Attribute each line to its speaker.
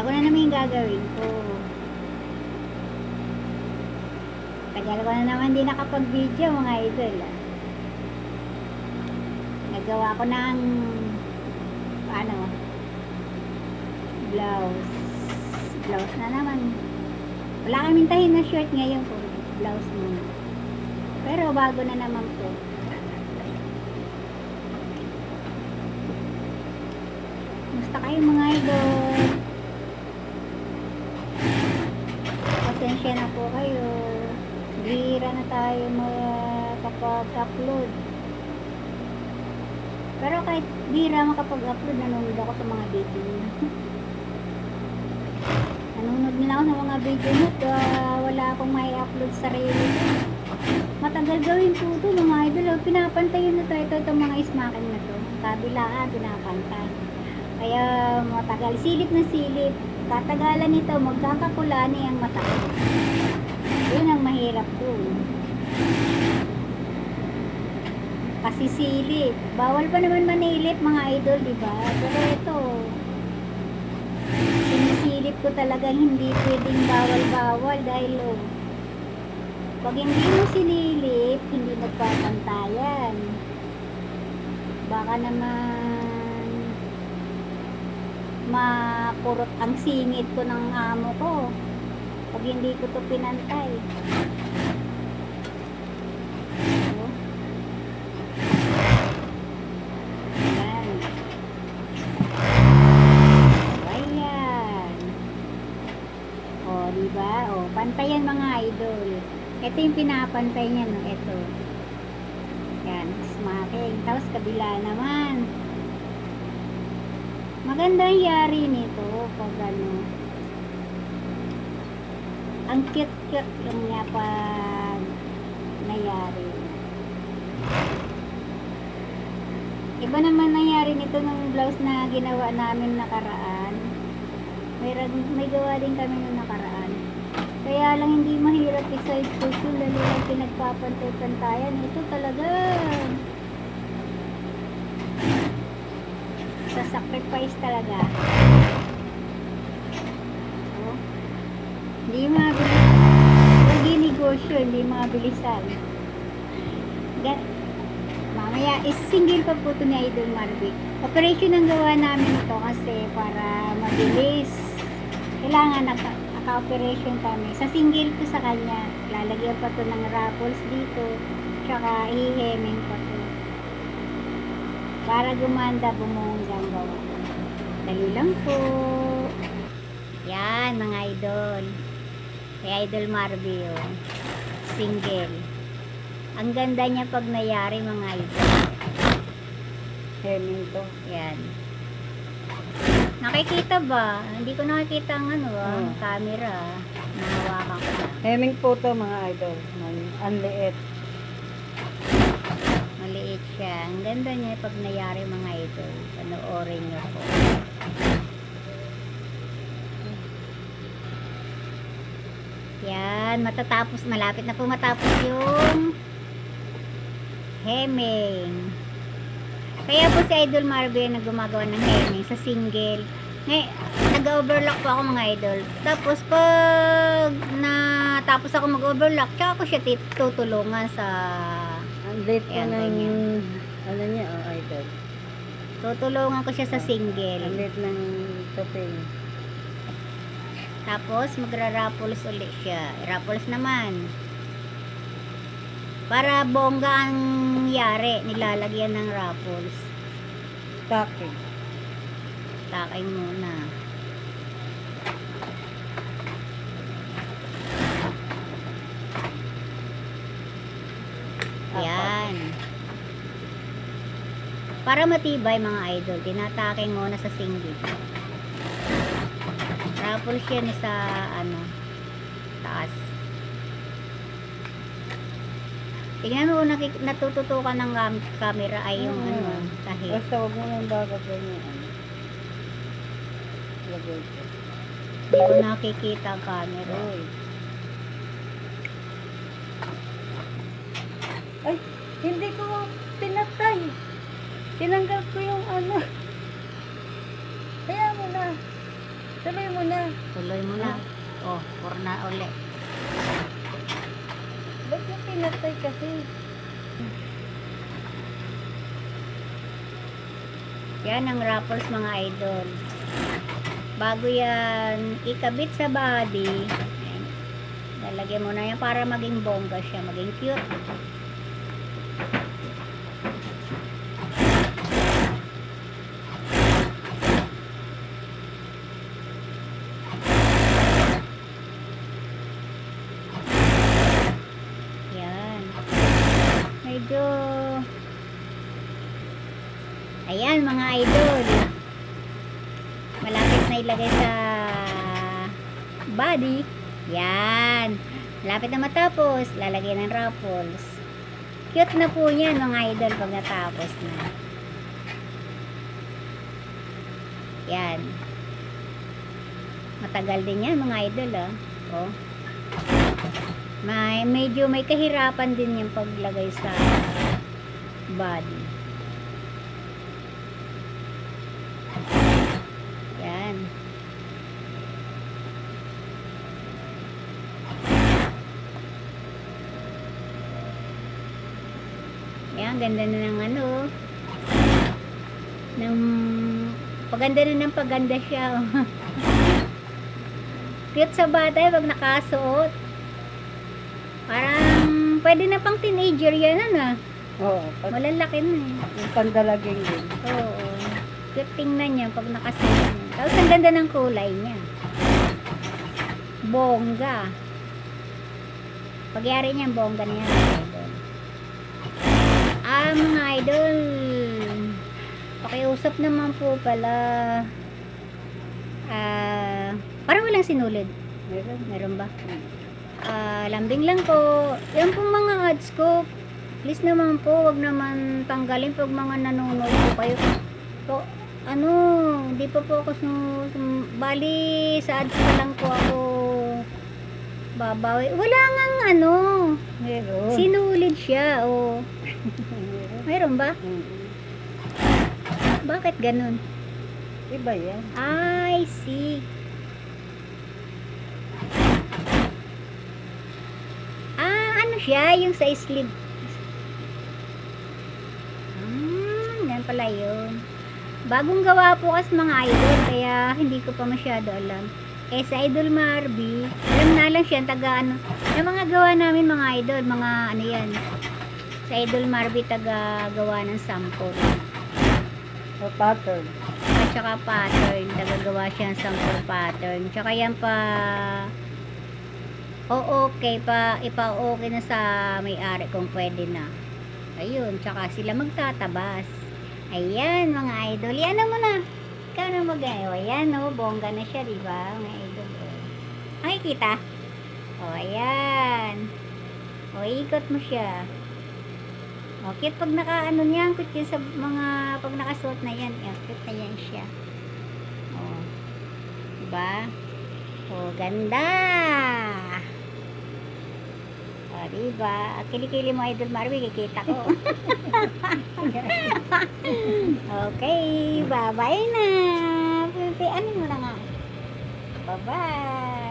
Speaker 1: bago na naman yung gagawin ko. Tagal ko na naman din nakapag-video mga idol. Nagawa ko ng blouse na naman. Wala kaming tahin na short ngayon po, blouse muna. Pero bago na naman po. Musta kayo mga idol? Pasensya na po kayo. Bihira na tayo makapag-upload. Pero kahit bihira makapag-upload, nanonood ako sa mga video. Nanonood din ako sa mga video mo. Wala akong may upload sa sarili. Matagal gawin po ito mga idol. Pinapantayin na ito. Itong mga ismaking na ito. Kabilaan, pinapantay. Kaya matagal. Silip na silip. Katagalan nito, magkakakulani ang mata. Yun ang mahirap po. Kasi silip. Bawal pa naman manilip mga idol, diba? Pero ito, sinisilip ko talaga hindi pwedeng bawal-bawal dahil pag hindi mo sinilip, hindi nagpapantayan. Baka naman makurot ang singit ko ng amo ko pag hindi ko to pinantay. Diba? O, pantayan mga idol. Ito yung pinapantay niya, no? Ito. Yan, smaking. Tapos kabila naman. Maganda ang yari nito pag ang cute-cute yung niya pag nayari. Iba naman nangyari nito ng blouse na ginawa namin nakaraan. May gawa din kami nung nakaraan. Kaya lang hindi mahirap i-side post yung lalo lang pinagpapantay-pantayan. Ito talaga sa sacrifice talaga. So, hindi mabilis. Hindi negosyo, hindi mabilisan. Mamaya is single pa po ito ni Idol Marvic. Operation ang gawa namin ito kasi para mabilis. Kailangan naka-operation kami. Sa single ko sa kanya, lalagyan pa to ng raffles dito, tsaka iheming pa to. Para gumanda, bumunggang gawa. Dali lang po. Yan, mga idol. Kay Idol Marvio. Single. Ang ganda niya pag nayari, mga idol. Heming to. Yan. Nakikita ba? Hindi ko nakikita ang camera. Nahawakan ko na.
Speaker 2: Heming po to mga idol. Ang liit.
Speaker 1: Maliit siya. Ang ganda niya pag nayari mga idol. Panoorin niyo po. Yan. Malapit na po matapos yung heming. Kaya po si Idol Marvin na gumagawa ng heming sa single. Nag-overlock po ako mga idol. Tapos pag natapos ako mag-overlock, tsaka ko siya tutulungan sa
Speaker 2: Ang liit po ng niya, idol.
Speaker 1: tutulungan ko siya sa single.
Speaker 2: Ang liit ng topeng.
Speaker 1: Tapos magra-raffles ulit siya. Raffles naman. Para bongga ang yari, nilalagyan ng raffles.
Speaker 2: Taking.
Speaker 1: Taking muna. Yan. Para matibay mga idol, tinataking muna sa single. Raffles yan sa taas. Tingnan mo, natututukan ng camera ay yung tahi.
Speaker 2: Basta huwag mo nang bagat ganyan. Lagay ko.
Speaker 1: Hindi ko nakikita ang camera.
Speaker 2: Ay, hindi ko pinatay. Tinanggal ko yung Kaya mo na. Tuloy mo na.
Speaker 1: Tuloy mo na. Oh, pour na uli.
Speaker 2: Ba't yung pinatay kasi?
Speaker 1: Yan ang Ruffles mga idol. Bago yan ikabit sa body, ayan, lalagyan mo na yan para maging bongga siya, maging cute. Yan. Medyo ayan mga idol. Malapit na ilagay sa body. Yan. Malapit na matapos. Lalagyan ng Ruffles. Cute na po yan mga idol pag natapos na. Yan. Matagal din yan mga idol oh. Medyo may kahirapan din yung paglagay sa body. Yan. Yan, ganda na ng paganda na ng paganda siya. Cute sa bata pag nakasuot. Parang pwede na pang teenager yan
Speaker 2: Oo.
Speaker 1: Malalaki na
Speaker 2: Yung pandalaging din.
Speaker 1: Oo. Cute tingnan niya pag nakasuot niya. Tapos ang ganda ng kulay niya. Bongga. Pagyari niya, bongga na yan mga idol. Mga idol. Pakiusap naman po pala. Parang walang sinulid. Meron ba? Lambing lang po. Yan po mga ads ko. Please naman po, wag naman tanggalin pag mga nanonood po kayo. So, hindi pa po ako bali sa ads pa lang po ako babawi. Wala ngang
Speaker 2: Meron.
Speaker 1: sinulid siya. Mayroon ba? Bakit ganun?
Speaker 2: Iba yan.
Speaker 1: I see. Ano siya? Yung sa sleeve. Yan pala yun. Bagong gawa po kasi mga idol, kaya hindi ko pa masyado alam. Sa Idol Marby, alam na lang siya, yung mga gawa namin mga idol, mga yan. Sa Idol Marby, taga gawa ng sample.
Speaker 2: O pattern.
Speaker 1: At saka pattern, tagagawa siya ng sample pattern. Tsaka yan pa, okay pa, ipa-okay na sa may-ari kung pwede na. Ayun, tsaka sila magtatabas. Ayan, mga idol. Yan mo na. Ikaw na mag-ayaw. Ayan, bongga na siya, diba? Mga idol. Nakikita? Ayan. Ikot mo siya. Cute pag niyan, cute yun sa mga, pag nakasuot na yan, cute na yan siya. Diba? Ganda! Diba? Kilikili mo, Idol Marby, kikita ko. Okay, bye-bye na. Ano mo na nga? Bye-bye.